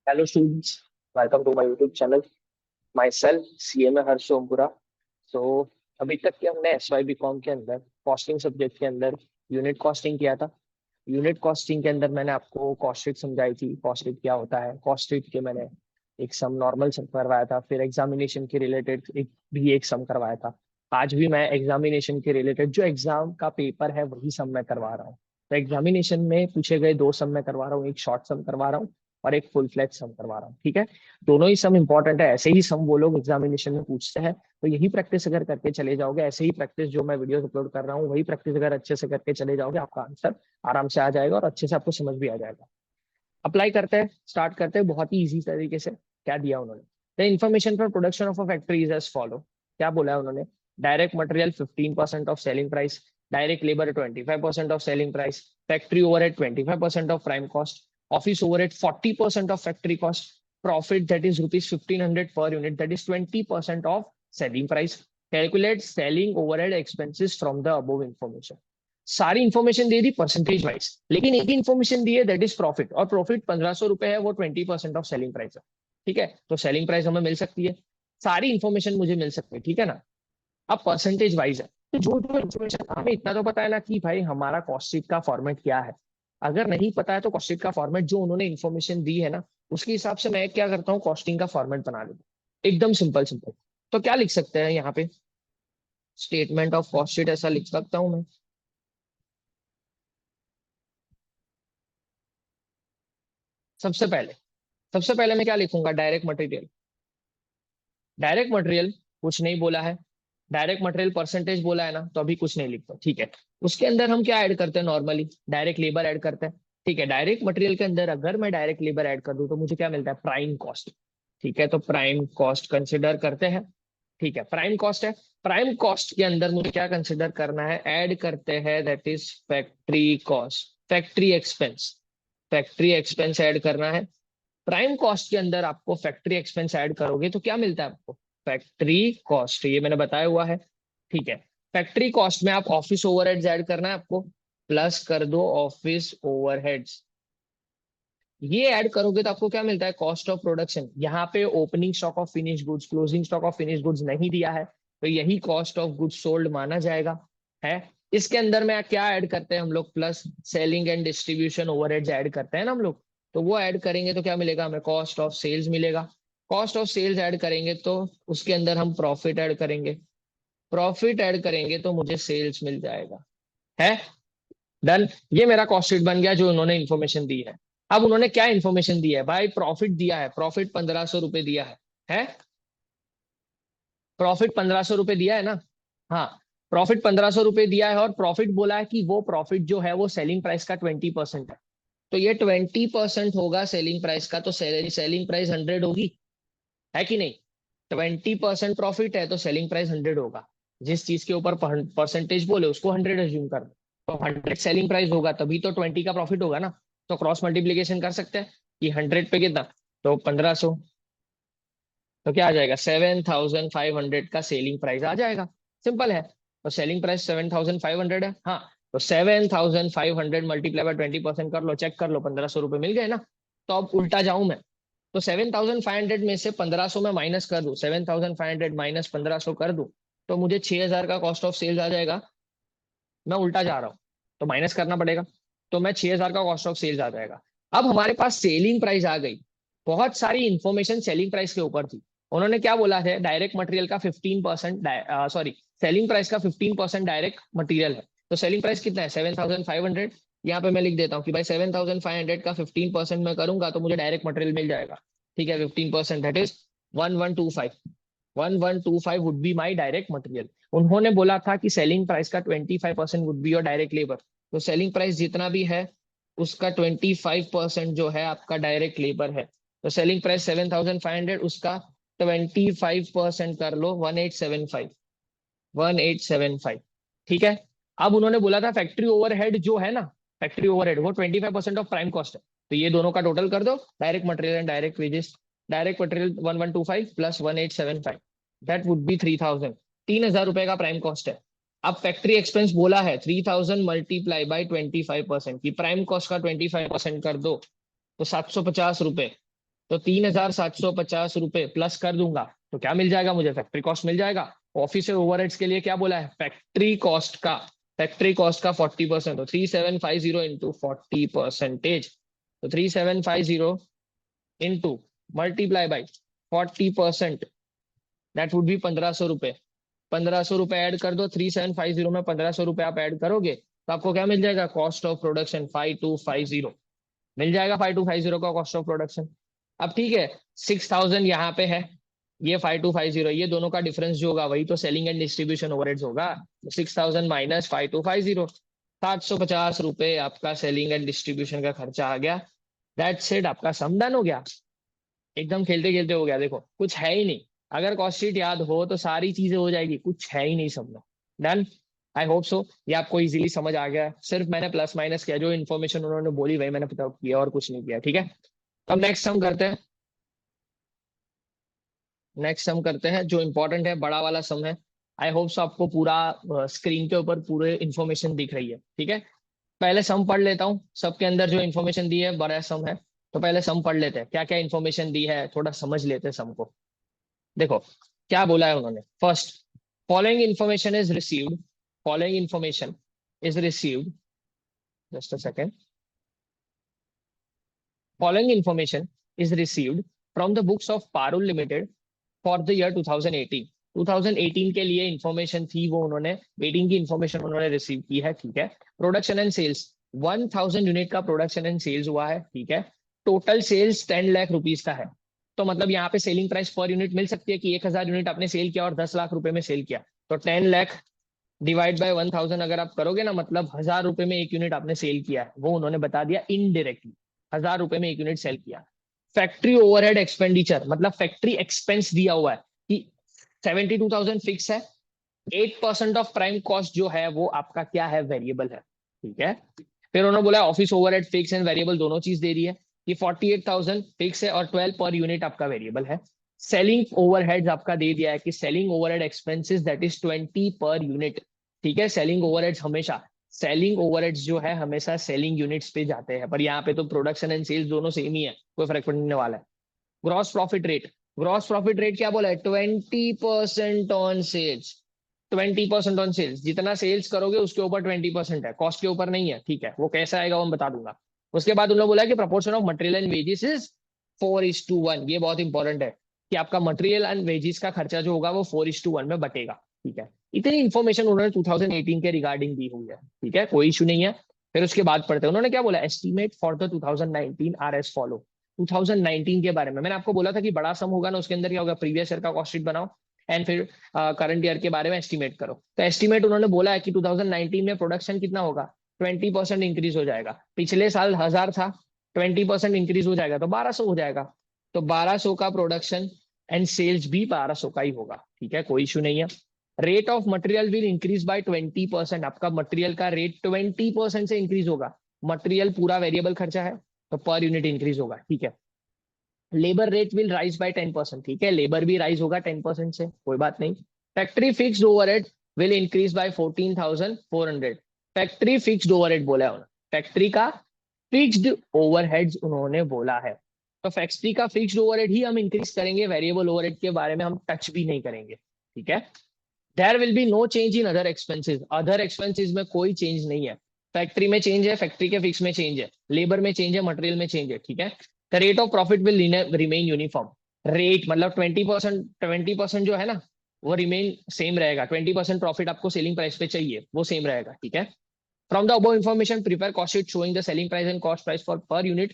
Hello students, welcome to my YouTube channel. Myself CMA Harsh ओमपुरा. So अभी तक के हमने SYB कॉम के अंदर कॉस्टिंग सब्जेक्ट के अंदर यूनिट कॉस्टिंग किया था. यूनिट कॉस्टिंग के अंदर मैंने आपको कॉस्ट शीट समझाई थी. कॉस्ट शीट क्या होता है, कॉस्ट शीट के मैंने एक सम नॉर्मल सम करवाया था. फिर एग्जामिनेशन के रिलेटेड एक सम करवाया था. आज भी मैं एग्जामिनेशन के रिलेटेड जो एग्जाम का पेपर है वही सम मैं करवा रहा हूँ. तो एग्जामिनेशन में पूछे गए दो सम मैं करवा रहा हूँ. एक शॉर्ट सम करवा रहा हूँ और एक फुल फ्लैट सम करवा रहा हूँ. ठीक है, दोनों ही सम इंपॉर्टेंट है. ऐसे ही सम वो लोग एग्जामिनेशन में पूछते हैं. तो यही प्रैक्टिस अगर करके चले जाओगे, ऐसे ही प्रैक्टिस जो मैं वीडियो अपलोड कर रहा हूँ वही प्रैक्टिस अगर अच्छे से करके चले जाओगे, आपका आंसर आराम से आ जाएगा और अच्छे से आपको समझ भी आ जाएगा. अप्लाई करते हैं, स्टार्ट करते हैं बहुत ही इजी तरीके से. क्या दिया उन्होंने, the information for production of a factory is as follow. क्या बोला है उन्होंने, direct material 15% of selling price, direct labour 25% of selling price, factory overhead 25% of prime cost, office overhead 40% of factory cost, profit that is rupees 1500 per unit that is 20% of selling price. Calculate selling overhead expenses from the above information. सारी information दे दी percentage wise, लेकिन एक ही information दी है that is profit, और profit 1500 रुपए है, वो 20% ऑफ सेलिंग प्राइस है. ठीक है, तो सेलिंग प्राइस हमें मिल सकती है, सारी इंफॉर्मेशन मुझे मिल सकती है. ठीक है ना, अब परसेंटेज वाइज है. तो जो जो इन्फॉर्मेशन हमें इतना तो पता है ना कि भाई हमारा कॉस्ट शीट का फॉर्मेट क्या है. अगर नहीं पता है तो कॉस्ट शीट का फॉर्मेट जो उन्होंने इन्फॉर्मेशन दी है ना, उसके हिसाब से मैं क्या करता हूँ, कॉस्टिंग का फॉर्मेट बना लेता हूँ. एकदम सिंपल सिंपल. तो क्या लिख सकते हैं यहाँ पे, स्टेटमेंट ऑफ कॉस्ट शीट ऐसा लिख सकता हूँ मैं. सबसे पहले सबसे पहले मैं क्या लिखूंगा, डायरेक्ट मटेरियल. डायरेक्ट मटेरियल कुछ नहीं बोला है, डायरेक्ट मटेरियल परसेंटेज बोला है ना, तो अभी कुछ नहीं लिखता. ठीक है, उसके अंदर हम क्या ऐड करते हैं, नॉर्मली डायरेक्ट लेबर ऐड करते हैं. ठीक है, डायरेक्ट मटेरियल के अंदर अगर मैं डायरेक्ट लेबर ऐड कर दूं तो मुझे क्या मिलता है, प्राइम कॉस्ट. ठीक है, तो प्राइम कॉस्ट कंसिडर करते हैं. ठीक है, प्राइम कॉस्ट है. प्राइम कॉस्ट के अंदर मुझे क्या कंसिडर करना है, ऐड करते हैं that is factory cost, factory expense. Factory expense add करना है. प्राइम कॉस्ट के अंदर आपको फैक्ट्री एक्सपेंस ऐड करोगे तो क्या मिलता है आपको, फैक्ट्री कॉस्ट. ये मैंने बताया हुआ है. ठीक है, फैक्ट्री कॉस्ट में आप ऑफिस ओवरहेड्स ऐड करना है आपको, प्लस कर दो ऑफिस ओवरहेड्स. ये ऐड करोगे तो आपको क्या मिलता है, कॉस्ट ऑफ प्रोडक्शन. यहाँ पे opening stock of finish goods, closing stock of finish goods नहीं दिया है, तो यही कॉस्ट ऑफ गुड्स सोल्ड माना जाएगा. है, इसके अंदर में क्या ऐड करते हैं हम लोग, plus selling and distribution overheads add करते हैं ना हम लोग. तो वो ऐड करेंगे तो क्या मिलेगा हमें, कॉस्ट ऑफ सेल्स मिलेगा. कॉस्ट ऑफ सेल्स ऐड करेंगे तो उसके अंदर हम प्रॉफिट ऐड करेंगे. प्रॉफिट ऐड करेंगे तो मुझे सेल्स मिल जाएगा. है, डन. ये मेरा कॉस्ट शीट बन गया जो उन्होंने इन्फॉर्मेशन दी है. अब उन्होंने क्या इन्फॉर्मेशन दिया है भाई, प्रॉफिट दिया है, प्रॉफिट 1500 रुपए दिया है प्रॉफिट 1500 रुपए दिया है ना. हाँ, प्रॉफिट 1500 रुपए दिया है, और प्रॉफिट बोला है कि वो प्रॉफिट जो है वो सेलिंग प्राइस का 20% है. तो ये 20% होगा सेलिंग प्राइस का, तो सेलिंग प्राइस 100 होगी, है कि नहीं. 20% प्रॉफिट है तो सेलिंग प्राइस 100 होगा. जिस चीज के ऊपर परसेंटेज बोले उसको 100 एज्यूम कर. तो 100 सेलिंग प्राइस होगा तभी तो 20 का प्रॉफिट होगा ना. तो क्रॉस मल्टीप्लीकेशन कर सकते हैं कि 100 पे कितना, तो 1500. तो क्या आ जाएगा, 7500 का सेलिंग प्राइस आ जाएगा. सिंपल है. तो सेलिंग प्राइस 7500 है. हाँ, तो 7500 मल्टीप्लाई बाय 20% कर लो, चेक कर लो, 1500 रुपये मिल गए ना. तो अब उल्टा जाऊं मैं, तो 7500 में से 1500 में माइनस कर दूं, 7500 माइनस 1500 कर दूं, तो मुझे 6000 का कॉस्ट ऑफ सेल्स आ जाएगा. मैं उल्टा जा रहा हूँ, तो माइनस करना पड़ेगा. तो मैं 6000 का कॉस्ट ऑफ सेल्स आ जाएगा. अब हमारे पास सेलिंग प्राइस आ गई. बहुत सारी इंफॉर्मेशन सेलिंग प्राइस के ऊपर थी. उन्होंने क्या बोला है, डायरेक्ट मटेरियल का 15%, सॉरी, सेलिंग प्राइस का 15% डायरेक्ट मटेरियल है. तो सेलिंग प्राइस कितना है, 7500. यहाँ पे मैं लिख देता हूँ कि भाई 7500 का 15% मैं करूंगा तो मुझे डायरेक्ट मटेरियल मिल जाएगा. ठीक है, 15% that is 1125. 1125 would be my direct material. उन्होंने बोला था कि सेलिंग प्राइस का 25% would be your direct labour. तो सेलिंग प्राइस जितना भी है उसका 25% जो है आपका डायरेक्ट लेबर है. तो सेलिंग प्राइस 7500, उसका 25% कर लो, 1875. 1875. ठीक है. अब उन्होंने बोला था फैक्ट्री ओवरहेड जो है ना, फैक्ट्री ओवरहेड वो 25% ऑफ प्राइम कॉस्ट है. तो ये दोनों का टोटल कर दो, direct material and direct wages. Direct material 1125 plus 1875, that would B 3000. 3000 रुपए का प्राइम कॉस्ट है. अब फैक्ट्री एक्सपेंस बोला है 3000 मल्टीप्लाई बाई 25% की प्राइम कॉस्ट का 25% कर दो, तो 750 रुपए. तो 3,750 रुपए प्लस कर दूंगा तो क्या मिल जाएगा मुझे? फैक्ट्री कॉस्ट मिल जाएगा। ऑफिस ओवरहेड्स के लिए क्या बोला है? फैक्ट्री कॉस्ट का 40%, तो 3750 इंटू 40%, तो 3750 into multiply by 40%, that would B 1500 रुपए। 1500 रुपए ऐड कर दो, 3750 में 1500 रुपए आप ऐड करोगे तो आपको क्या मिल जाएगा? कॉस्ट ऑफ प्रोडक्शन 5250 मिल जाएगा। 5250 का कॉस्ट ऑफ प्रोडक्शन। अब ठीक है, 6000 यहाँ पे है, ये 5250, ये दोनों का डिफरेंस जो होगा वही तो सेलिंग एंड डिस्ट्रीब्यूशन ओवरहेड्स होगा। 6000 माइनस 5250, 750 रुपए आपका सेलिंग एंड डिस्ट्रीब्यूशन का खर्चा आ गया। दैट्स इट, आपका सम डन हो गया। एकदम खेलते खेलते हो गया, देखो कुछ है ही नहीं। अगर कॉस्ट शीट याद हो तो सारी चीजें हो जाएगी, कुछ है ही नहीं सब में। डन। आई होप सो ये आपको इजीली समझ आ गया। सिर्फ मैंने प्लस माइनस किया, जो इन्फॉर्मेशन उन्होंने बोली वही मैंने पता किया और कुछ नहीं किया। ठीक है, अब नेक्स्ट सम करते हैं। नेक्स्ट सम करते हैं जो इंपॉर्टेंट है, बड़ा वाला सम है। आई होप सो आपको पूरा स्क्रीन के ऊपर पूरे इन्फॉर्मेशन दिख रही है। ठीक है, पहले सम पढ़ लेता हूँ। सबके अंदर जो इन्फॉर्मेशन दी है बड़ा सम है, तो पहले सम पढ़ लेते हैं। क्या क्या इन्फॉर्मेशन दी है थोड़ा समझ लेते हैं सम को। देखो क्या बोला है उन्होंने। First, following information is received, following information is received, just a second, following information is received from the books of Parul limited for the year 2018। 2018 के लिए इंफॉर्मेशन थी वो उन्होंने 18 की इंफॉर्मेशन उन्होंने रिसीव की है। ठीक है, प्रोडक्शन एंड सेल्स 1000 यूनिट का प्रोडक्शन एंड सेल्स हुआ है। ठीक है, टोटल सेल्स 10 लाख रुपीज का है। तो मतलब यहाँ पे सेलिंग प्राइस पर यूनिट मिल सकती है कि 1000 यूनिट आपने सेल किया और 10 लाख रुपए में सेल किया, तो 10 लाख डिवाइड बाय 1000 अगर आप करोगे ना, मतलब 1000 रुपए में एक यूनिट आपने सेल किया है, वो उन्होंने बता दिया इनडायरेक्टली। 1000 रुपए में एक यूनिट सेल किया। फैक्ट्री ओवरहेड एक्सपेंडिचर मतलब फैक्ट्री एक्सपेंस दिया हुआ है कि 72,000 फिक्स है, 8% ऑफ प्राइम कॉस्ट जो है वो आपका क्या है? वेरिएबल है। ठीक है, फिर उन्होंने बोला office overhead fix and variable दोनों चीज दे दी है कि 48,000 फिक्स है और 12 पर यूनिट आपका वेरिएबल है। सेलिंग ओवरहेड्स आपका दे दिया है कि selling overhead expenses that is 20 per unit. ठीक है, सेलिंग ओवरहेड्स हमेशा, सेलिंग ओवरहेड्स जो है हमेशा सेलिंग यूनिट्स पे जाते हैं, पर यहाँ पे तो प्रोडक्शन एंड सेल्स दोनों सेम ही है, कोई फर्क पड़ने वाला है। Gross profit rate, gross profit rate क्या बोला है? 20% ऑन सेल्स। 20% ऑन सेल्स, जितना सेल्स करोगे उसके ऊपर 20% है, कॉस्ट के ऊपर नहीं है। ठीक है, वो कैसा आएगा वो मैं बता दूंगा। उसके बाद उन्होंने बोला कि proportion of material and wages is 4:1। ये बहुत इंपॉर्टेंट है कि आपका मटेरियल एंड वेजेस का खर्चा जो होगा वो 4:1 में बटेगा। ठीक है, इतनी इन्फॉर्मेशन उन्होंने 2018 के रिगार्डिंग दी हुई है। ठीक है, कोई इशू नहीं है। फिर उसके बाद पढ़ते हैं, उन्होंने क्या बोला? Estimate for the 2019 R S follow. 2019 के बारे में मैंने आपको बोला था कि बड़ा सम होगा ना, उसके अंदर क्या होगा? प्रीवियस ईयर का कॉस्ट शीट बनाओ एंड फिर करंट ईयर के बारे में एस्टिमेट करो। तो एस्टिमेट उन्होंने बोला है कि 2019 में प्रोडक्शन कितना होगा? 20% इंक्रीज हो जाएगा। पिछले साल 1000 था, 20% इंक्रीज हो जाएगा तो 1200 हो जाएगा। तो 1200 का प्रोडक्शन एंड सेल्स भी 1200 का ही होगा। ठीक है, कोई इशू नहीं है। Rate of material will increase by 20%। आपका मटेरियल का रेट 20% से इंक्रीज होगा। मटेरियल पूरा वेरिएबल खर्चा है तो पर यूनिट इंक्रीज होगा। ठीक है, labour rate will rise by 10%। ठीक है, लेबर भी राइज होगा 10% से, कोई बात नहीं। Factory fixed overhead will increase by 14,400। Factory fixed overhead बोला है उन्होंने, फैक्ट्री का फिक्स्ड ओवरहेड्स उन्होंने बोला है। तो फैक्ट्री का फिक्स्ड ओवरहेड ही हम इंक्रीज करेंगे, वेरिएबल ओवरहेड के बारे में हम टच भी नहीं करेंगे। ठीक है, there will be no change in other expenses. Other expenses में कोई चेंज नहीं है। फैक्ट्री में चेंज है, फैक्ट्री के फिक्स में चेंज है, लेबर में चेंज है, मटेरियल में चेंज है। ठीक है, the rate of profit will remain uniform. Rate मतलब 20% जो है ना वो रिमेन सेम रहेगा। 20% प्रॉफिट आपको सेलिंग प्राइस पे चाहिए, वो सेम रहेगा। ठीक है, from the above information prepare cost sheet showing the selling price and cost price for per unit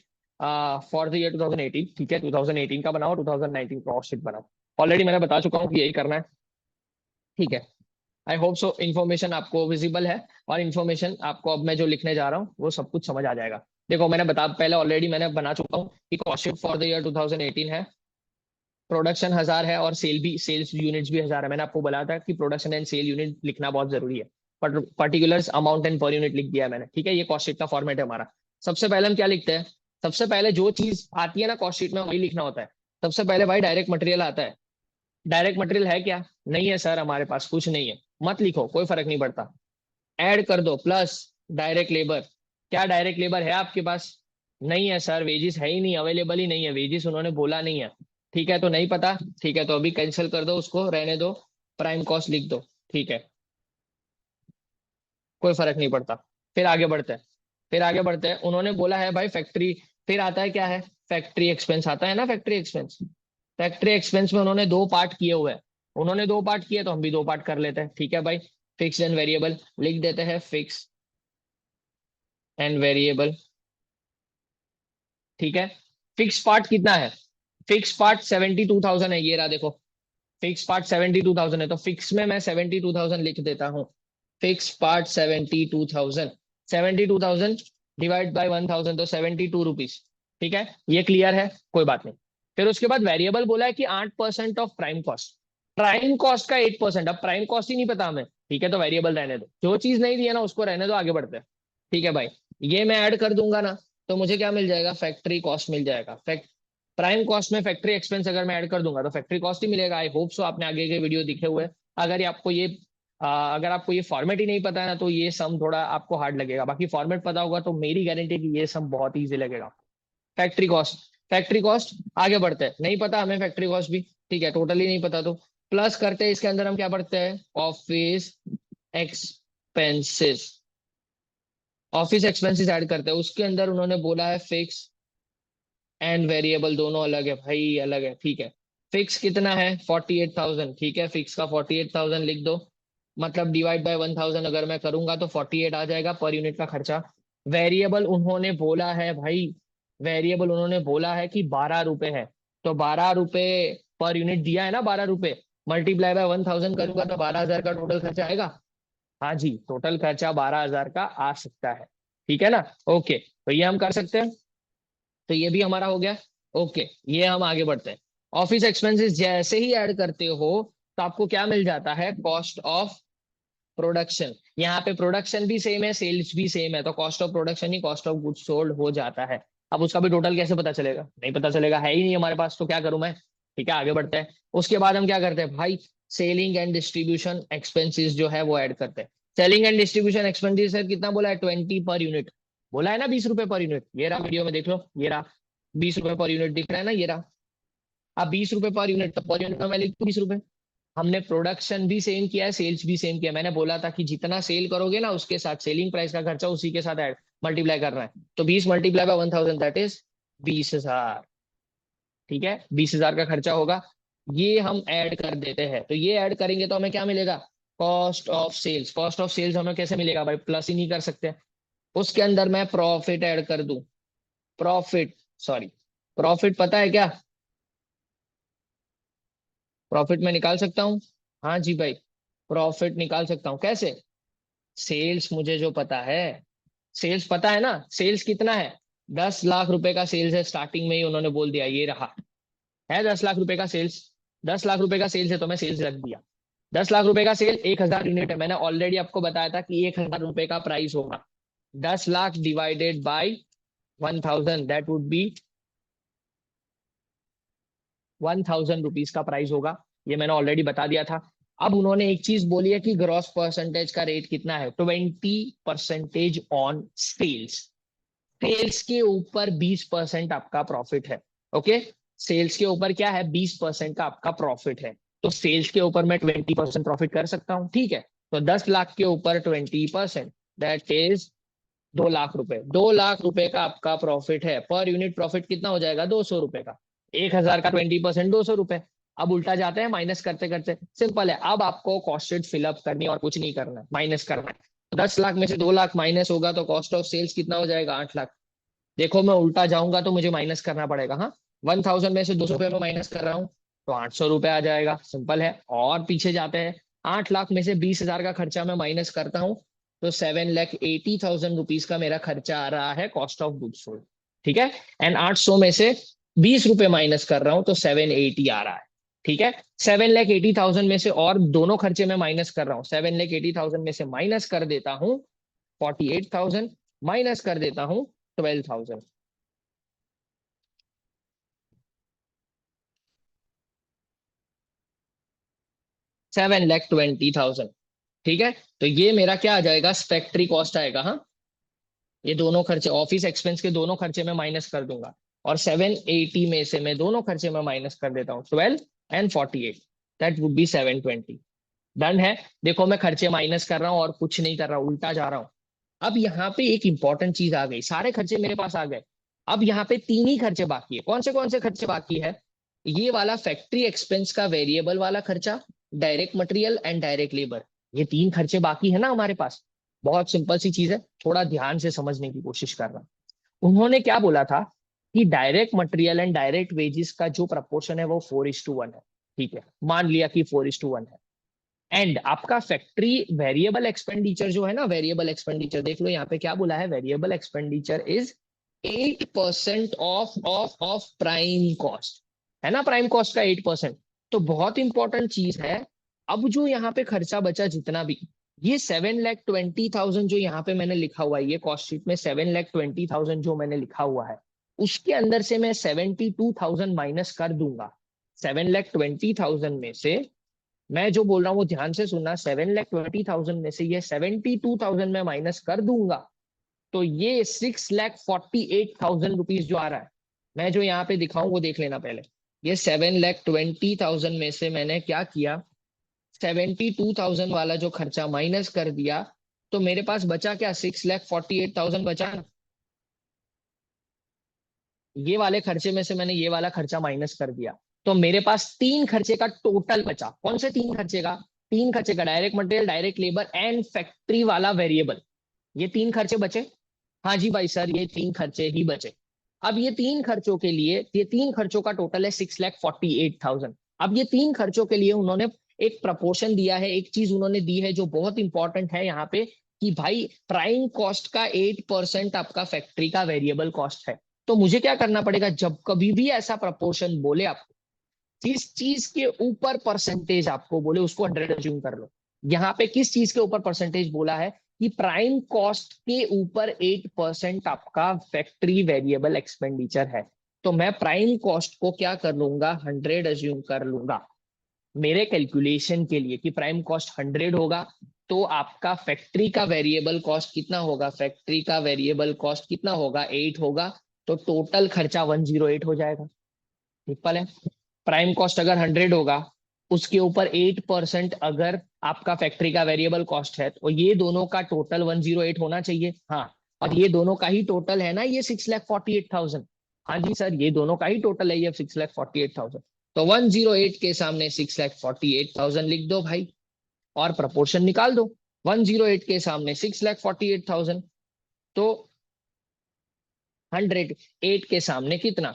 for the year 2018। ठीक है, 2018 का बनाओ, 2019 कॉस्ट शीट बनाओ। ऑलरेडी मैंने बता चुका हूँ कि यही करना है। ठीक है, आई होप सो इन्फॉर्मेशन आपको विजिबल है, और इन्फॉर्मेशन आपको अब मैं जो लिखने जा रहा हूँ वो सब कुछ समझ आ जाएगा। देखो मैंने बता पहले ऑलरेडी मैंने बना चुका हूँ कि cost sheet for the year 2018 है। प्रोडक्शन 1000 है और सेल्स यूनिट्स भी 1000 है। मैंने आपको बोला था कि प्रोडक्शन एंड सेल यूनिट लिखना बहुत जरूरी है। Particulars amount and per unit लिख दिया है मैंने। ठीक है, ये कॉस्ट शीट का फॉर्मेट है हमारा। सबसे पहले हम क्या लिखते हैं? सबसे पहले जो चीज आती है ना कॉस्ट शीट में वही लिखना होता है। सबसे पहले भाई डायरेक्ट मटेरियल आता है। डायरेक्ट मटेरियल है क्या? नहीं है सर, हमारे पास कुछ नहीं है। मत लिखो, कोई फर्क नहीं पड़ता। ऐड कर दो प्लस डायरेक्ट लेबर। क्या डायरेक्ट लेबर है आपके पास? नहीं है सर, वेजिस है ही नहीं, अवेलेबल ही नहीं है वेजिस, उन्होंने बोला नहीं है। ठीक है, तो नहीं पता। ठीक है, तो अभी कैंसिल कर दो उसको, रहने दो। प्राइम कॉस्ट लिख दो। ठीक है, कोई फर्क नहीं पड़ता। फिर आगे बढ़ते हैं। फिर आगे बढ़ते हैं, उन्होंने बोला है भाई फैक्ट्री। फिर आता है क्या है, फैक्ट्री एक्सपेंस आता है ना, फैक्ट्री एक्सपेंस। फैक्ट्री एक्सपेंस में उन्होंने दो पार्ट किए हुए हैं। उन्होंने दो पार्ट किए तो हम भी दो पार्ट कर लेते हैं, ठीक है भाई। फिक्स एंड वेरिएबल लिख देते हैं, फिक्स एंड वेरिएबल। ठीक है। फिक्स पार्ट कितना है? फिक्स पार्ट 72,000 है, ये रहा देखो। फिक्स पार्ट 72,000 है, तो फिक्स में मैं 72,000 लिख देता हूँ। Fix part 72,000। 72,000 डिवाइड बाय 1,000 तो 72 रुपीज। ठीक है, ये क्लियर है, कोई बात नहीं। फिर उसके बाद वेरिएबल बोला है कि 8% of prime cost. Prime cost का 8%, अब प्राइम कॉस्ट ही नहीं पता हमें। ठीक है, तो वेरिएबल रहने दो, जो चीज नहीं दी है ना उसको रहने दो, आगे बढ़ते हैं। ठीक है भाई, ये मैं ऐड कर दूंगा ना, तो मुझे क्या मिल जाएगा, फैक्ट्री कॉस्ट मिल जाएगा। प्राइम कॉस्ट में फैक्ट्री एक्सपेंस अगर मैं ऐड कर दूंगा तो फैक्ट्री कॉस्ट ही मिलेगा। आई होप सो आपने आगे के वीडियो दिखे हुए। अगर ये आपको ये अगर आपको ये फॉर्मेट ही नहीं पता है ना, तो ये सम थोड़ा आपको हार्ड लगेगा। बाकी फॉर्मेट पता होगा तो मेरी गारंटी है कि ये सम बहुत ईजी लगेगा। Factory cost, factory cost. आगे बढ़ते हैं, नहीं पता हमें फैक्ट्री कॉस्ट भी। ठीक है, टोटली नहीं पता तो प्लस करते हैं, इसके अंदर हम क्या पढ़ते हैं, office expenses. Office expenses add करते हैं, उसके अंदर उन्होंने बोला है फिक्स एंड वेरिएबल दोनों अलग है भाई, अलग है। ठीक है, फिक्स कितना है 48,000। ठीक है, फिक्स का 48,000 लिख दो। मतलब डिवाइड बाय 1,000 अगर मैं करूंगा तो 48 आ जाएगा पर यूनिट का खर्चा। वेरिएबल उन्होंने बोला है भाई, वेरिएबल उन्होंने बोला है कि 12 रुपए है। तो 12 रुपए पर यूनिट दिया है ना, 12 रुपए मल्टीप्लाई बाय 1,000 करूंगा तो 12,000 का टोटल खर्चा आएगा। हाँ जी, टोटल खर्चा 12,000 का आ सकता है। ठीक है ना। ओके, तो ये हम कर सकते हैं। तो ये भी हमारा हो गया। ओके, ये हम आगे बढ़ते हैं। ऑफिस एक्सपेंसेस जैसे ही ऐड करते हो तो आपको क्या मिल जाता है, कॉस्ट ऑफ प्रोडक्शन। यहाँ पे प्रोडक्शन भी सेम है, सेल्स भी सेम है, तो cost of production he cost of goods sold हो जाता है। अब उसका भी टोटल कैसे पता चलेगा, नहीं पता चलेगा, है ही नहीं हमारे पास, तो क्या करूं मैं। ठीक है, आगे बढ़ते हैं। उसके बाद हम क्या करते हैं भाई, सेलिंग एंड डिस्ट्रीब्यूशन एक्सपेंसेस जो है वो ऐड करते हैं। Selling and distribution expenses sir कितना बोला है, 20 पर यूनिट। बोला है ना 20 रुपए पर यूनिट, ये रहा वीडियो में देख लो, ये रहा। 20 रुपए पर यूनिट दिख रहा है ना, ये रहा। अब 20 रुपए पर यूनिट, तो पर यूनिट में मैं लिख दूं 20 रुपए। हमने प्रोडक्शन भी सेम किया है, सेल्स भी सेम किया है। मैंने बोला था कि जितना सेल करोगे ना उसके साथ सेलिंग प्राइस का खर्चा उसी के साथ ऐड मल्टीप्लाई करना है। तो 20 मल्टीप्लाई बाय 1,000 दैट इज 20,000। ठीक है, 20,000 का खर्चा होगा। ये हम ऐड कर देते हैं, तो ये ऐड करेंगे तो हमें क्या मिलेगा, cost of sales. Cost of sales हमें कैसे मिलेगा भाई, प्लस ही नहीं कर सकते। उसके अंदर मैं प्रॉफिट ऐड कर दूं। प्रॉफिट, सॉरी, प्रॉफिट पता है क्या, प्रॉफिट में निकाल सकता हूँ। हाँ जी भाई, प्रॉफिट निकाल सकता हूँ कैसे, सेल्स मुझे जो पता है, सेल्स पता है ना, सेल्स कितना है, 10 लाख रुपए का सेल्स है, स्टार्टिंग में ही उन्होंने बोल दिया, ये रहा है 10 लाख रुपए का सेल्स। 10 लाख रुपए का सेल्स है तो मैं सेल्स रख दिया। 10 लाख रुपए का सेल 1,000 यूनिट है, मैंने ऑलरेडी आपको बताया था कि 1,000 रुपए का प्राइस होगा। 10 lakh divided by 1,000 that would B 1,000 rupees का प्राइस होगा। ये मैंने ऑलरेडी बता दिया था। अब उन्होंने एक चीज बोली है कि ग्रॉस परसेंटेज का रेट कितना है, 20% ऑन सेल्स। सेल्स के ऊपर 20% आपका प्रॉफिट है। ओके, सेल्स के ऊपर क्या है, 20% का आपका प्रॉफिट है। तो सेल्स के ऊपर मैं 20% प्रॉफिट कर सकता हूँ। ठीक है, तो 10 लाख के ऊपर 20% दैट इज 2 लाख रुपए। 2 लाख रुपए का आपका प्रॉफिट है। पर यूनिट प्रॉफिट कितना हो जाएगा, 200 रुपए का। 1,000 का 20% 200 रुपए। अब उल्टा जाते हैं, माइनस करते करते सिंपल है। अब आपको कॉस्ट शीट फिलअप करनी है और कुछ नहीं करना है, माइनस करना है। 10 लाख में से 2 लाख माइनस होगा तो कॉस्ट ऑफ सेल्स कितना हो जाएगा, 8 लाख। देखो मैं उल्टा जाऊंगा तो मुझे माइनस करना पड़ेगा। हाँ, 1,000 में से 200 रुपये में माइनस कर रहा हूँ तो 800 रुपये आ जाएगा, सिंपल है। और पीछे जाते हैं, 8 लाख में से 20,000 का खर्चा मैं माइनस करता हूँ तो 7,80,000 रुपीज का मेरा खर्चा आ रहा है, कॉस्ट ऑफ गुड्स सोल्ड। ठीक है, एंड 800 में से 20 रुपये माइनस कर रहा हूँ तो 780 आ रहा है। ठीक है, 7,80,000 में से और दोनों खर्चे में माइनस कर रहा हूँ, 7,80,000 में से माइनस कर देता हूँ 48,000, माइनस कर देता हूँ 12,000। 7,20,000। ठीक है, तो ये मेरा क्या आ जाएगा, फैक्ट्री कॉस्ट आएगा। हाँ, ये दोनों खर्चे ऑफिस एक्सपेंस के दोनों खर्चे में माइनस कर दूंगा, और 780 में से मैं दोनों खर्चे में माइनस कर देता हूँ 12 and 48, that would B 720। Done है। देखो मैं खर्चे माइनस कर रहा हूँ और कुछ नहीं कर रहा हूँ, उल्टा जा रहा हूँ। अब यहाँ पे एक इंपॉर्टेंट चीज आ गई, सारे खर्चे मेरे पास आ गए। अब यहाँ पे तीन ही खर्चे बाकी है। कौन से खर्चे बाकी है? ये वाला फैक्ट्री एक्सपेंस का वेरिएबल वाला खर्चा, direct material and direct labour, ये तीन खर्चे बाकी है ना हमारे पास। बहुत सिंपल सी चीज है, थोड़ा ध्यान से समझने की कोशिश कर रहा हूं। उन्होंने क्या बोला था कि direct material and direct wages का जो प्रपोर्शन है वो 4:1 है। ठीक है, मान लिया कि 4:1 है। एंड आपका फैक्ट्री वेरिएबल एक्सपेंडिचर जो है ना, वेरिएबल एक्सपेंडिचर देख लो यहाँ पे क्या बोला है, variable expenditure is 8% of prime cost, है ना, प्राइम कॉस्ट का 8%। तो बहुत इंपॉर्टेंट चीज है। अब जो यहाँ पे खर्चा बचा जितना भी, ये 7,20,000 जो यहाँ पे मैंने लिखा हुआ है, ये कॉस्ट शीट में 7,20,000 जो मैंने लिखा हुआ है, उसके अंदर से मैं 72,000 माइनस कर दूंगा। 7,20,000 में से मैं जो बोल रहा हूँ वो ध्यान से सुनना, 7,20,000 में से ये 72,000 में माइनस कर दूंगा, तो ये 6,48,000 रुपीज जो आ रहा है, मैं जो यहाँ पे दिखाऊं वो देख लेना पहले। ये 7,20,000 में से मैंने क्या किया, 72,000 वाला जो खर्चा माइनस कर दिया, तो मेरे पास बचा क्या, 6,48,000 बचा ना। ये वाले खर्चे में से मैंने ये वाला खर्चा माइनस कर दिया, तो मेरे पास तीन खर्चे का टोटल बचा। कौन से तीन खर्चे का? तीन खर्चे का, direct material, direct labour and factory वाला वेरिएबल, ये तीन खर्चे बचे। हाँ जी भाई सर, ये तीन खर्चे ही बचे। अब ये तीन खर्चों के लिए, ये तीन खर्चों का टोटल है 6,48,000। अब ये तीन खर्चों के लिए उन्होंने एक प्रपोर्शन दिया है, एक चीज उन्होंने दी है जो बहुत इंपॉर्टेंट है यहाँ पे, कि भाई प्राइम कॉस्ट का 8% आपका फैक्ट्री का वेरिएबल कॉस्ट है। तो मुझे क्या करना पड़ेगा, जब कभी भी ऐसा प्रपोर्शन बोले आपको, जिस चीज के ऊपर परसेंटेज आपको बोले उसको 100 अज्यूम कर लो। यहाँ पे किस चीज के ऊपर परसेंटेज बोला है, कि प्राइम कॉस्ट के ऊपर 8% आपका फैक्ट्री वेरिएबल एक्सपेंडिचर है। तो मैं प्राइम कॉस्ट को क्या कर लूंगा, 100 अज्यूम कर लूंगा मेरे कैलकुलेशन के लिए, कि प्राइम कॉस्ट 100 होगा, तो आपका फैक्ट्री का वेरिएबल कॉस्ट कितना होगा, फैक्ट्री का वेरिएबल कॉस्ट कितना होगा, 8 होगा। तो टोटल खर्चा 108 हो जाएगा। सिंपल है। प्राइम कॉस्ट अगर 100 होगा, उसके ऊपर 8% अगर आपका फैक्ट्री का वेरिएबल कॉस्ट है, तो ये दोनों का टोटल 108 होना चाहिए। हाँ, और ये दोनों का ही टोटल है ना, ये 6,48,000। हाँ जी सर, ये दोनों का ही टोटल है ये 6,48,000। तो 108 के सामने 6,48,000 लिख दो भाई, और प्रपोर्शन निकाल दो। 108 के सामने 6,48,000, तो 108 के सामने कितना,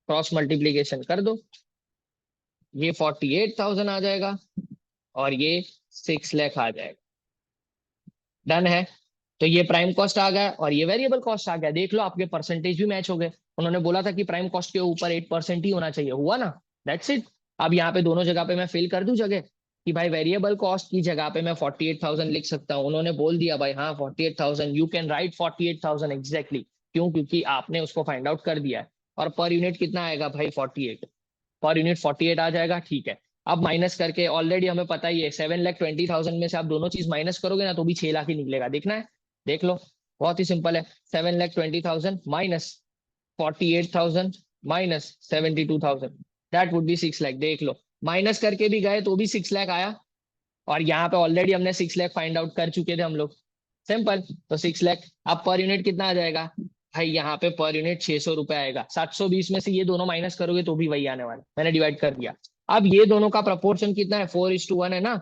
क्रॉस मल्टीप्लीकेशन कर दो, ये 48,000 आ जाएगा और ये 6 लाख आ जाएगा। डन है। तो ये प्राइम कॉस्ट आ गया और ये वेरिएबल कॉस्ट आ गया। देख लो आपके परसेंटेज भी मैच हो गए। उन्होंने बोला था कि प्राइम कॉस्ट के ऊपर 8% ही होना चाहिए, हुआ ना, दैट्स इट। अब यहाँ पे दोनों जगह पे मैं फिल कर दूं जगह, कि भाई वेरिएबल कॉस्ट की जगह पे मैं 48,000 लिख सकता हूँ। उन्होंने बोल दिया भाई हाँ 48,000, यू कैन राइट 48,000 एग्जैक्टली। क्यों? क्योंकि आपने उसको फाइंड आउट कर दिया है। और पर यूनिट कितना आएगा भाई, 48, पर यूनिट 48 आ जाएगा। ठीक है, अब माइनस करके ऑलरेडी हमें पता ही है 7,20,000 में से आप दोनों चीज माइनस करोगे ना तो भी 6 लाख ही निकलेगा। देखना है, देख लो, बहुत ही सिंपल है। 7,20,000 minus 48,000 minus 72,000, that would B 6 lakh. देख लो, माइनस करके भी गए तो भी 6 लाख आया, और यहाँ पे ऑलरेडी हमने 6 लाख फाइंड आउट कर चुके थे हम लोग। सिंपल। तो 6 लाख। अब पर यूनिट कितना आ जाएगा भाई, यहाँ पे पर यूनिट 600 रुपए आएगा। 720 में से ये दोनों माइनस करोगे तो भी वही आने वाला, मैंने डिवाइड कर दिया। अब ये दोनों का प्रपोर्शन कितना है, 4:1 है ना।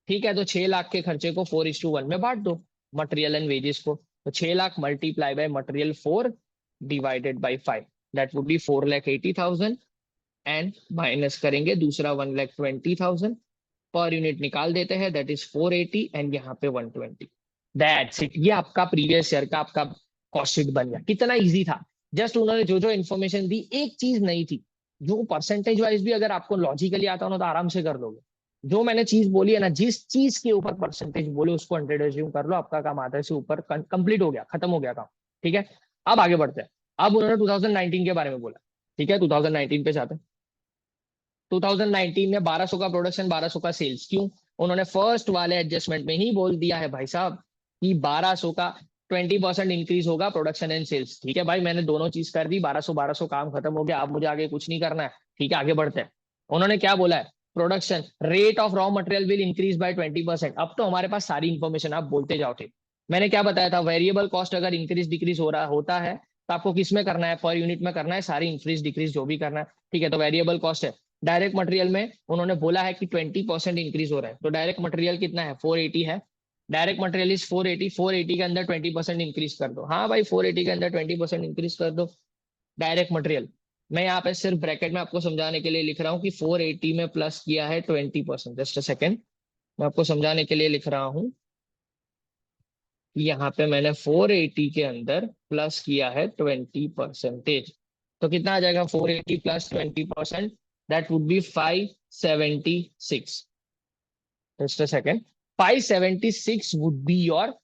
ठीक है, तो 6 लाख के खर्चे को 4:1 में बांट दो, मटेरियल एंड वेजेस को। तो 6 lakh multiply by material 4 divided by 5, that would B 4,80,000। And minus करेंगे दूसरा 1,20,000, पर यूनिट निकाल देते हैं, दैट इज 480 एंड यहाँ पे 120। That's it. ये आपका प्रीवियस ईयर का आपका कॉस्ट शीट बन गया। कितना इजी था। जस्ट उन्होंने जो जो इन्फॉर्मेशन दी, एक चीज नहीं थी, जो परसेंटेज वाइज भी अगर आपको लॉजिकली आता हो ना तो आराम से कर लोगे। जो मैंने चीज बोली है ना, जिस चीज के ऊपर परसेंटेज बोले उसको 100 एज्यूम कर लो, आपका काम आधा से ऊपर कंप्लीट हो गया, खत्म हो गया काम। ठीक है, अब आगे बढ़ते हैं। अब उन्होंने 2019 के बारे में बोला। ठीक है, 2019 पे जाते हैं। 2019 में 1,200 का प्रोडक्शन, 1,200 का सेल्स। क्यों? उन्होंने फर्स्ट वाले एडजस्टमेंट में ही बोल दिया है भाई साहब कि 1,200 का 20% इंक्रीज होगा प्रोडक्शन एंड सेल्स। ठीक है भाई, मैंने दोनों चीज कर दी, 1200 काम खत्म हो गया, अब मुझे आगे कुछ नहीं करना है। ठीक है, आगे बढ़ते हैं। उन्होंने क्या बोला है, production rate of raw material will increase by 20%। अब तो हमारे पास सारी इंफॉर्मेशन, आप बोलते जाओ। ठीक, मैंने क्या बताया था, वेरिएबल कॉस्ट अगर इंक्रीज डिक्रीज हो रहा होता है तो आपको किस में करना है, पर यूनिट में करना है, सारी इंक्रीज डिक्रीज जो भी करना है। ठीक है, तो वेरिएबल कॉस्ट है। डायरेक्ट मटेरियल में उन्होंने बोला है कि 20% इंक्रीज हो रहा है, तो डायरेक्ट मटेरियल कितना है, 480 है। डायरेक्ट मटेरियल इज 480, 480 के अंदर 20% इंक्रीज कर दो। हाँ भाई, 480 के अंदर 20% इंक्रीज कर दो डायरेक्ट मटेरियल। मैं यहाँ पे सिर्फ ब्रैकेट में आपको समझाने के लिए लिख रहा हूँ कि 480 में प्लस किया है 20%। जस्ट अ सेकेंड, मैं आपको समझाने के लिए लिख रहा हूँ कि यहाँ पे मैंने 480 के अंदर प्लस किया है 20%। तो कितना आ जाएगा, 480 plus 20%, that would B 576। Just a second, 576 would be your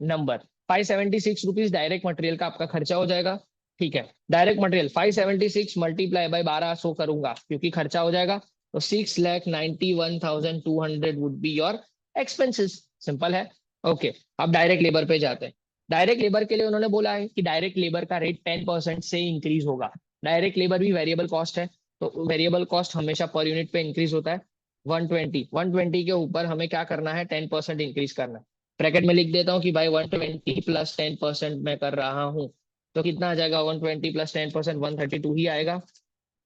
number. 576 rupees direct material का आपका खर्चा हो जाएगा। ठीक है, डायरेक्ट मटेरियल 576 मल्टीप्लाई बाय 1200 करूंगा क्योंकि खर्चा हो जाएगा, तो 6,91,200 would be your expenses. Simple है। ओके, अब डायरेक्ट लेबर पे जाते हैं। डायरेक्ट लेबर के लिए उन्होंने बोला है कि डायरेक्ट लेबर का रेट 10% से इंक्रीज होगा। डायरेक्ट लेबर भी वेरिएबल कॉस्ट है, तो वेरिएबल कॉस्ट हमेशा पर यूनिट पे इंक्रीज होता है। 120 के ऊपर हमें क्या करना है, 10% इंक्रीज करना है। ब्रैकेट में लिख देता हूँ कि भाई 120 प्लस 10% मैं कर रहा हूँ, तो कितना आ जाएगा, 120 प्लस 10%, 132 ही आएगा।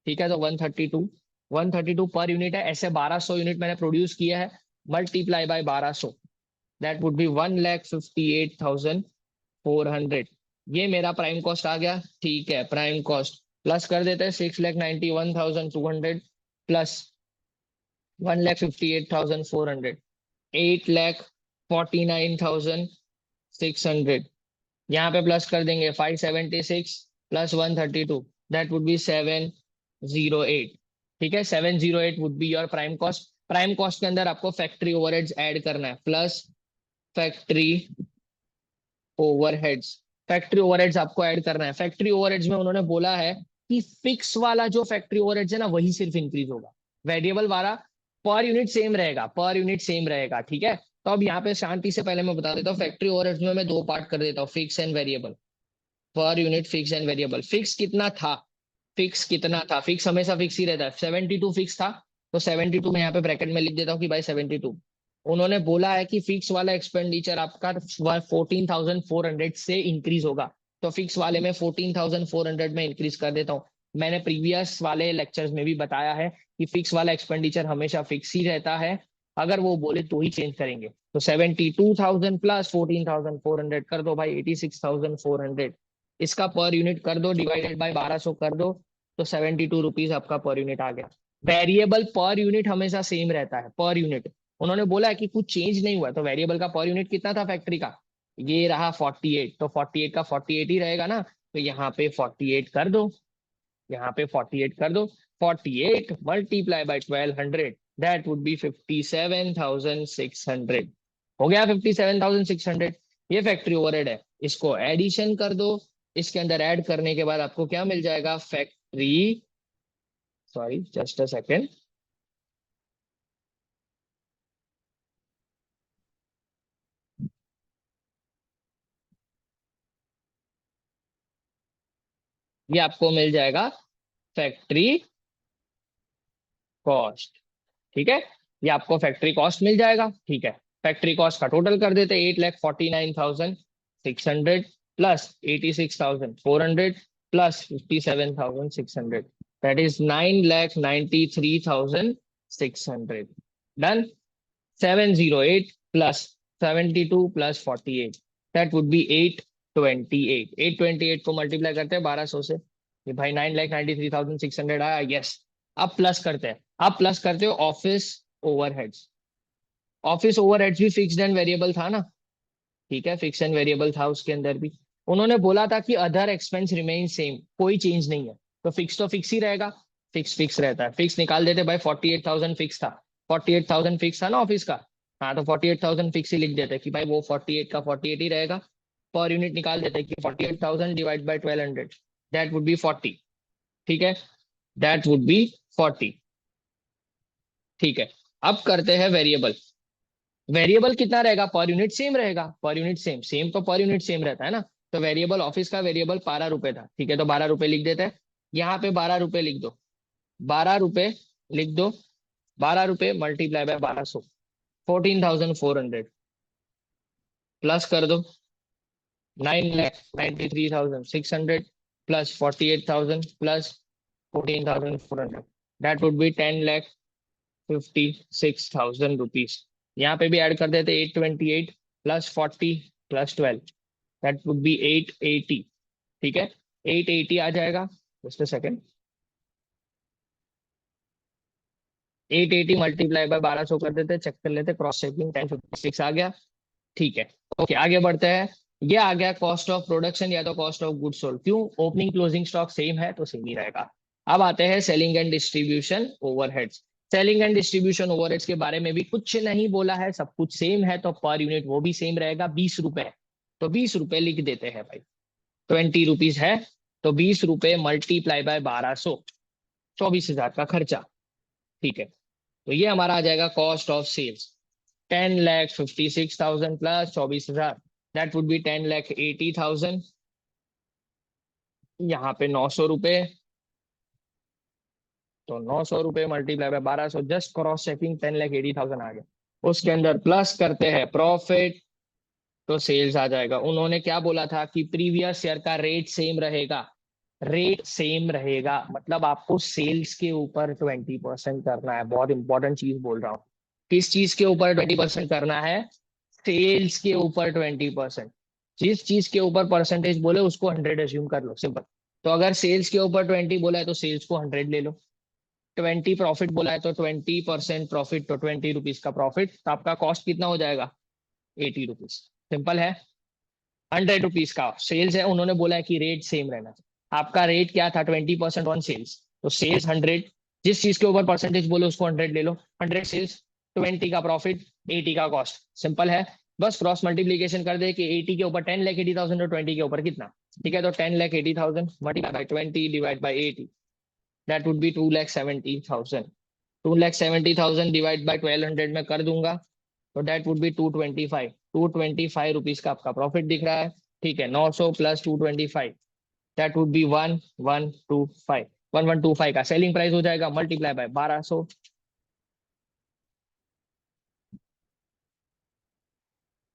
ठीक है, तो 132 पर यूनिट है। ऐसे 1200 यूनिट मैंने प्रोड्यूस किया है, multiply by 1200, that would B 1,58,400। ये मेरा प्राइम कॉस्ट आ गया। ठीक है, प्राइम कॉस्ट प्लस कर देते हैं 6,91,200 प्लस 1,58,400, 8,49,600। यहाँ पे प्लस कर देंगे 576 प्लस 132, दैट वुड बी 708। ठीक है, 708 would be your prime cost. Prime cost के अंदर आपको फैक्ट्री ओवरहेड्स ऐड करना है, plus factory overheads. Factory overheads आपको ऐड करना है। फैक्ट्री ओवरहेड्स में उन्होंने बोला है कि फिक्स वाला जो फैक्ट्री ओवरहेड्स है ना, वही सिर्फ इंक्रीज होगा, वेरिएबल वाला पर यूनिट सेम रहेगा, पर यूनिट सेम रहेगा। ठीक है, तो अब यहाँ पे शांति से पहले मैं बता देता हूँ, फैक्ट्री ओवरहेड्स में मैं दो पार्ट कर देता हूँ, fix and variable. Per unit fix and variable. Fix कितना था, फिक्स कितना था, फिक्स हमेशा फिक्स ही रहता है, 72 फिक्स था, तो 72 में यहाँ पे ब्रैकेट में लिख देता हूँ कि भाई 72। उन्होंने बोला है कि फिक्स वाला एक्सपेंडिचर आपका 14,400 से इंक्रीज होगा, तो फिक्स वाले में 14,400 में इंक्रीज कर देता हूँ। मैंने प्रीवियस वाले लेक्चर्स में भी बताया है कि फिक्स वाला एक्सपेंडिचर हमेशा फिक्स ही रहता है, अगर वो बोले तो ही चेंज करेंगे। तो 72,000 प्लस 14,400 कर दो भाई, 86,400। इसका पर यूनिट कर दो, डिवाइडेड बाय 1200 कर दो, तो 72 रुपीज आपका पर यूनिट आ गया। वेरिएबल पर यूनिट हमेशा सेम रहता है, पर यूनिट। उन्होंने बोला है कि कुछ चेंज नहीं हुआ, तो वेरिएबल का पर यूनिट कितना था फैक्ट्री का, ये रहा 48, तो 48 का 48 ही रहेगा ना, तो यहाँ पे 48 कर दो, यहाँ पे 48 कर दो। 48 multiply by 1200, that would B 57,600। हो गया 57,600। ये फैक्ट्री ओवरहेड है, इसको एडिशन कर दो। इसके अंदर ऐड करने के बाद आपको क्या मिल जाएगा, factory, sorry just a second, ये आपको मिल जाएगा फैक्ट्री कॉस्ट। ठीक है, ये आपको फैक्ट्री कॉस्ट मिल जाएगा। ठीक है, फैक्ट्री कॉस्ट का टोटल कर देते, 8,49,600 plus 86,400 plus 57,600, that is 9,93,600। Done. 708 plus 72 plus 48, that would B 828। 828 को मल्टीप्लाई करते हैं 1200 से, ये भाई 9,93,600 आया। यस, अब प्लस करते हैं, अब प्लस करते हो ऑफिस ओवरहेड्स। ऑफिस ओवरहेड्स भी फिक्स्ड एंड वेरिएबल था ना। ठीक है, फिक्स एंड वेरिएबल था उसके अंदर भी। उन्होंने बोला था कि अदर एक्सपेंस रिमेन सेम, कोई चेंज नहीं है, तो फिक्स ही रहेगा। फिक्स फिक्स रहता है, फिक्स निकाल देते भाई। 48,000 फिक्स था, 48,000 फिक्स था ना ऑफिस का। हाँ, तो 48,000 फिक्स ही लिख देते कि भाई वो 48 का 48 ही रहेगा। पर यूनिट निकाल देते कि 48,000 divide by 1200, that would B 40। ठीक है, दैट वुड बी 40। ठीक है, अब करते हैं वेरिएबल। वेरिएबल कितना रहेगा, पर यूनिट सेम रहेगा, पर यूनिट सेम, सेम तो पर यूनिट सेम रहता है ना। तो वेरिएबल ऑफिस का वेरिएबल 12 रुपए था, ठीक है, तो 12 रुपए लिख देते हैं। यहाँ पे 12 रुपए लिख दो, 12 रुपए लिख दो, 12 रुपए मल्टीप्लाई बाय 1200, 14,400 प्लस कर दो 9,93,600 plus 48,000 plus 14,400, that would B 10,56,000 rupees. यहाँ पे भी ऐड कर देते 828 plus 40 plus 12, that would B 880। ठीक है, 880 आ जाएगा। Just a second, 880 multiply by 1200 कर देते, चेक कर लेते, क्रॉस चेकिंग, 1056 आ गया। ठीक है, ओके, आगे बढ़ते हैं। ये आ गया कॉस्ट ऑफ प्रोडक्शन या तो कॉस्ट ऑफ गुड सोल्ड। क्यों, ओपनिंग क्लोजिंग स्टॉक सेम है तो सेम ही रहेगा। अब आते हैं selling and distribution overheads. Selling and distribution overheads के बारे में भी कुछ नहीं बोला है, सब कुछ सेम है, तो पर यूनिट वो भी सेम रहेगा, 20 रुपए। तो 20 रुपए लिख देते हैं भाई, 20 रुपीज है, तो 20 रुपए मल्टीप्लाई बाय 1200, 24,000 का खर्चा। ठीक है, तो ये हमारा आ जाएगा cost of sales, 10,56,000 plus 24,000, that would be 10,80,000। यहाँ पे 900 रुपए, तो 900 रुपए multiply by 1200, just cross checking, 10,80,000 आ गया। उसके अंदर प्लस करते हैं प्रॉफिट, तो सेल्स आ जाएगा। उन्होंने क्या बोला था कि प्रीवियस ईयर का रेट सेम रहेगा, रेट सेम रहेगा, मतलब आपको सेल्स के ऊपर 20% करना है। बहुत इंपॉर्टेंट चीज बोल रहा हूँ। किस चीज के ऊपर 20% करना है, सेल्स के ऊपर 20%। जिस चीज के ऊपर परसेंटेज बोले उसको 100 एज्यूम कर लो, सिंपल। तो अगर सेल्स के ऊपर 20 बोला है तो सेल्स को 100 ले लो, 20 प्रॉफिट बोला है तो 20% प्रॉफिट, तो 20 रुपीज का प्रॉफिट, तो आपका कॉस्ट कितना हो जाएगा, 80 रुपीज। सिंपल है। 100 रुपीज का सेल्स है, उन्होंने बोला है कि रेट सेम रहना चाहिए। आपका रेट क्या था, 20% ऑन सेल्स, तो सेल्स 100, जिस चीज के ऊपर परसेंटेज बोलो उसको 100 ले लो, 100 सेल्स, 20 का प्रॉफिट, 80 का कॉस्ट, सिंपल है। बस क्रॉस मल्टीप्लीकेशन कर दे कि 80 के ऊपर 10,80,000 और 20 के ऊपर कितना। ठीक है, तो 10,80,000 multiply by 20 divide by 80, that would B 2,70,000। 2,70,000 divide by 1200 में कर दूंगा, तो दैट वुड बी 225, 225 रुपीज का आपका प्रॉफिट दिख रहा है। ठीक है, 900 प्लस 225, दैट वुड बी 1125, 1125 का सेलिंग प्राइस हो जाएगा, मल्टीप्लाई बाय 1200,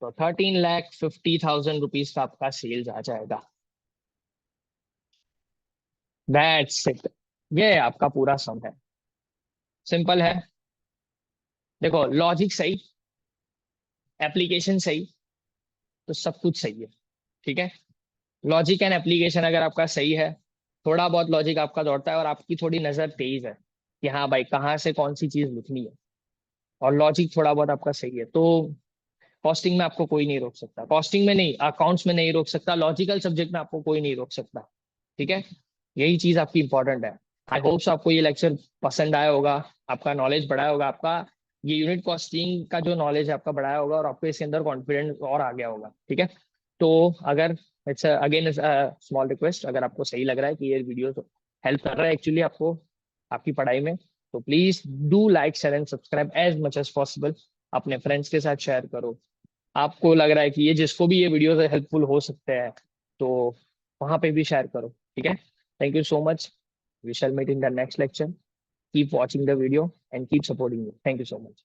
तो 13,50,000 रुपीज का आपका सेल्स आ जाएगा। दैट्स इट, ये आपका पूरा सम है, सिंपल है। देखो, लॉजिक सही, एप्लीकेशन सही, तो सब कुछ सही है। ठीक है, लॉजिक एंड एप्लीकेशन अगर आपका सही है, थोड़ा बहुत लॉजिक आपका दौड़ता है और आपकी थोड़ी नजर तेज है कि हाँ भाई कहाँ से कौन सी चीज लिखनी है, और लॉजिक थोड़ा बहुत आपका सही है, तो कॉस्टिंग में आपको कोई नहीं रोक सकता, कॉस्टिंग में नहीं, अकाउंट्स में नहीं रोक सकता, लॉजिकल सब्जेक्ट में आपको कोई नहीं रोक सकता। ठीक है, यही चीज आपकी इंपॉर्टेंट है। आई होप्स आपको ये लेक्चर पसंद आया होगा, आपका नॉलेज बढ़ाया होगा, आपका ये यूनिट कॉस्टिंग का जो नॉलेज है आपका बढ़ाया होगा, और आपको इसके अंदर कॉन्फिडेंस और आ गया होगा। ठीक है, तो अगर इट्स अगेन स्मॉल रिक्वेस्ट, अगर आपको सही लग रहा है कि ये वीडियो हेल्प कर रहा है एक्चुअली आपको आपकी पढ़ाई में, तो please do like share and subscribe as much as possible, अपने फ्रेंड्स के साथ शेयर करो। आपको लग रहा है कि ये जिसको भी ये वीडियो हेल्पफुल हो सकते हैं, तो वहां पे भी शेयर करो। ठीक है, thank you so much, we shall meet in the next lecture, keep watching the video and keep supporting me, thank you so much।